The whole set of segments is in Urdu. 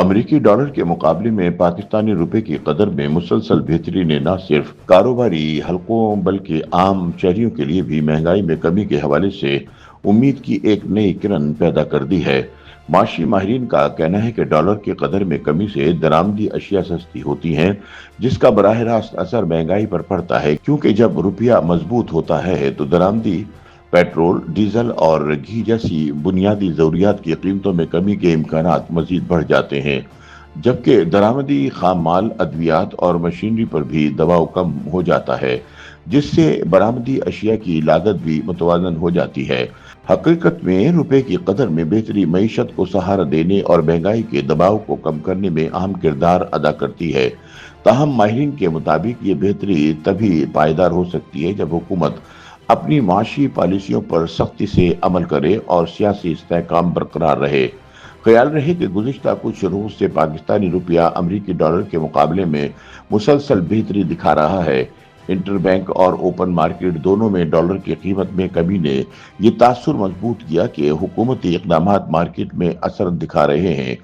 امریکی ڈالر کے مقابلے میں پاکستانی روپے کی قدر میں مسلسل بہتری نے نہ صرف کاروباری حلقوں بلکہ عام شہریوں کے لیے بھی مہنگائی میں کمی کے حوالے سے امید کی ایک نئی کرن پیدا کر دی ہے۔ معاشی ماہرین کا کہنا ہے کہ ڈالر کی قدر میں کمی سے درآمدی اشیاء سستی ہوتی ہیں، جس کا براہ راست اثر مہنگائی پر پڑتا ہے، کیونکہ جب روپیہ مضبوط ہوتا ہے تو درآمدی پیٹرول، ڈیزل اور گھی جیسی بنیادی ضروریات کی قیمتوں میں کمی کے امکانات مزید بڑھ جاتے ہیں، جبکہ درآمدی خام مال، ادویات اور مشینری پر بھی دباؤ کم ہو جاتا ہے، جس سے برآمدی اشیاء کی لاگت بھی متوازن ہو جاتی ہے۔ حقیقت میں روپے کی قدر میں بہتری معیشت کو سہارا دینے اور مہنگائی کے دباؤ کو کم کرنے میں اہم کردار ادا کرتی ہے۔ تاہم ماہرین کے مطابق یہ بہتری تبھی پائیدار ہو سکتی ہے جب حکومت اپنی معاشی پالیسیوں پر سختی سے عمل کرے اور سیاسی استحکام برقرار رہے۔ خیال رہے کہ گزشتہ کچھ روز سے پاکستانی روپیہ امریکی ڈالر کے مقابلے میں مسلسل بہتری دکھا رہا ہے۔ انٹر بینک اور اوپن مارکیٹ دونوں میں ڈالر کی قیمت میں کمی نے یہ تاثر مضبوط کیا کہ حکومتی اقدامات مارکیٹ میں اثر دکھا رہے ہیں۔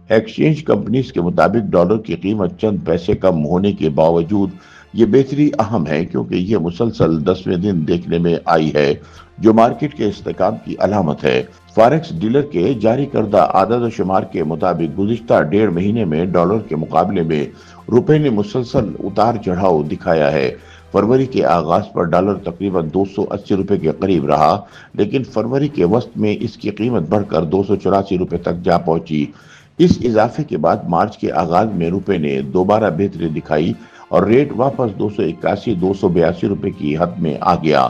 ایکسچینج کمپنیز کے مطابق ڈالر کی قیمت چند پیسے کم ہونے کے باوجود یہ بہتری اہم ہے، کیونکہ یہ مسلسل 10ویں دن دیکھنے میں آئی ہے، جو مارکیٹ کے استحکام کی علامت ہے۔ فاریکس ڈیلر کے جاری کردہ اعداد و شمار کے مطابق گزشتہ 1.5 مہینے میں ڈالر کے مقابلے میں روپے نے مسلسل اتار چڑھاؤ دکھایا ہے۔ فروری کے آغاز پر ڈالر تقریباً 280 روپے کے قریب رہا، لیکن فروری کے وسط میں اس کی قیمت بڑھ کر 284 روپے تک جا پہنچی۔ اس اضافے کے بعد مارچ کے آغاز میں روپے نے دوبارہ بہتری دکھائی اور ریٹ واپس 281-282 روپے کی حد میں آ گیا۔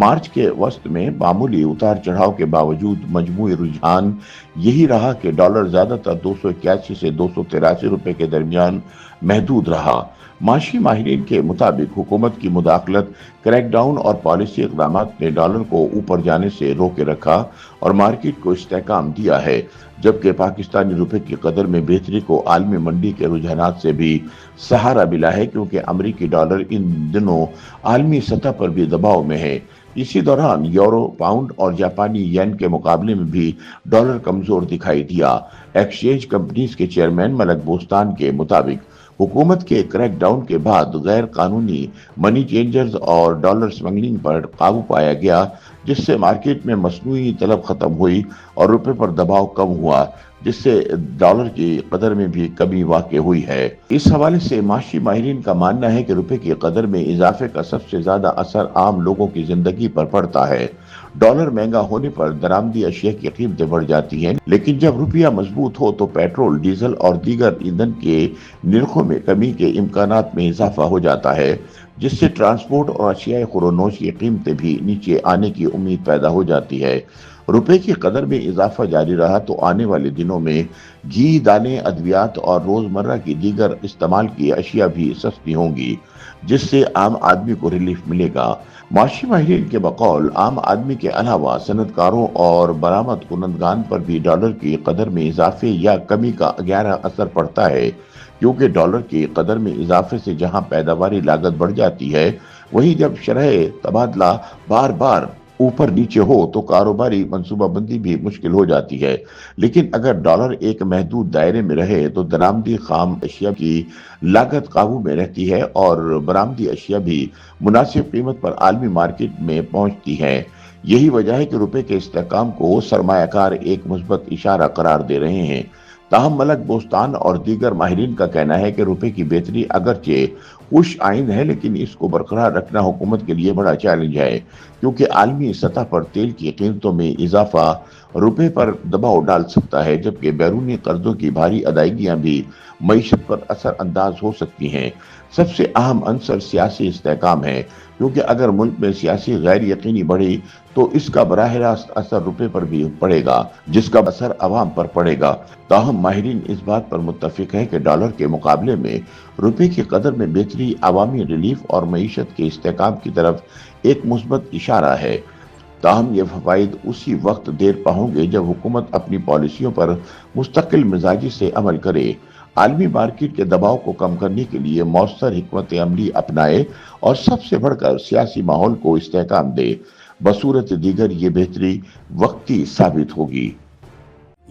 مارچ کے وسط میں معمولی اتار چڑھاؤ کے باوجود مجموعی رجحان یہی رہا کہ ڈالر زیادہ تر 281 سے 283 روپے کے درمیان محدود رہا۔ معاشی ماہرین کے مطابق حکومت کی مداخلت، کریک ڈاؤن اور پالیسی اقدامات نے ڈالر کو اوپر جانے سے روکے رکھا اور مارکیٹ کو استحکام دیا ہے، جبکہ پاکستانی روپے کی قدر میں بہتری کو عالمی منڈی کے رجحانات سے بھی سہارا ملا ہے، کیونکہ امریکی ڈالر ان دنوں عالمی سطح پر بھی دباؤ میں ہے۔ اسی دوران یورو، پاؤنڈ اور جاپانی ین کے مقابلے میں بھی ڈالر کمزور دکھائی دیا۔ ایکسچینج کمپنیز کے چیئرمین ملک بوستان کے مطابق حکومت کے کریک ڈاؤن کے بعد غیر قانونی منی چینجرز اور ڈالر سمگلنگ پر قابو پایا گیا، جس سے مارکیٹ میں مصنوعی طلب ختم ہوئی اور روپے پر دباؤ کم ہوا، جس سے ڈالر کی قدر میں بھی کمی واقع ہوئی ہے۔ اس حوالے سے معاشی ماہرین کا ماننا ہے کہ روپے کی قدر میں اضافے کا سب سے زیادہ اثر عام لوگوں کی زندگی پر پڑتا ہے۔ ڈالر مہنگا ہونے پر درآمدی اشیاء کی قیمتیں بڑھ جاتی ہیں، لیکن جب روپیہ مضبوط ہو تو پیٹرول، ڈیزل اور دیگر ایندھن کے نرخوں میں کمی کے امکانات میں اضافہ ہو جاتا ہے، جس سے ٹرانسپورٹ اور اشیاء خوراک کی قیمتیں بھی نیچے آنے کی امید پیدا ہو جاتی ہے۔ روپے کی قدر میں اضافہ جاری رہا تو آنے والے دنوں میں گھی، دالیں، ادویات اور روزمرہ کی دیگر استعمال کی اشیاء بھی سستی ہوں گی، جس سے عام آدمی کو ریلیف ملے گا۔ معاشی ماہرین کے بقول عام آدمی کے علاوہ صنعت کاروں اور برآمد کنندگان پر بھی ڈالر کی قدر میں اضافے یا کمی کا گہرا اثر پڑتا ہے، کیونکہ ڈالر کی قدر میں اضافے سے جہاں پیداواری لاگت بڑھ جاتی ہے، وہیں جب شرح تبادلہ بار بار اوپر نیچے ہو تو کاروباری منصوبہ بندی بھی مشکل ہو جاتی ہے۔ لیکن اگر ڈالر ایک محدود دائرے میں رہے تو درآمدی خام اشیاء کی لاگت قابو میں رہتی ہے اور برآمدی اشیاء بھی مناسب قیمت پر عالمی مارکیٹ میں پہنچتی ہیں۔ یہی وجہ ہے کہ روپے کے استحکام کو سرمایہ کار ایک مثبت اشارہ قرار دے رہے ہیں۔ تاہم ملک بوستان اور دیگر ماہرین کا کہنا ہے کہ روپے کی بہتری اگرچہ خوش آئند ہے، لیکن اس کو برقرار رکھنا حکومت کے لیے بڑا چیلنج ہے، کیونکہ عالمی سطح پر تیل کی قیمتوں میں اضافہ روپے پر دباؤ ڈال سکتا ہے، جبکہ بیرونی قرضوں کی بھاری ادائیگیاں بھی معیشت پر اثر انداز ہو سکتی ہیں۔ سب سے اہم عنصر سیاسی استحکام ہے، کیونکہ اگر ملک میں سیاسی غیر یقینی بڑھی تو اس کا براہ راست اثر روپے پر بھی پڑے گا، جس کا اثر عوام پر پڑے گا۔ تاہم ماہرین اس بات پر متفق ہیں کہ ڈالر کے مقابلے میں روپے کی قدر میں بہتری عوامی ریلیف اور معیشت کے استحکام کی طرف ایک مثبت اشارہ ہے۔ تاہم یہ فوائد اسی وقت دیر پا ہوں گے جب حکومت اپنی پالیسیوں پر مستقل مزاجی سے عمل کرے، عالمی مارکیٹ کے دباؤ کو کم کرنے کے لیے مؤثر حکمت عملی اپنائے اور سب سے بڑھ کر سیاسی ماحول کو استحکام دے۔ بصورت دیگر یہ بہتری وقتی ثابت ہوگی۔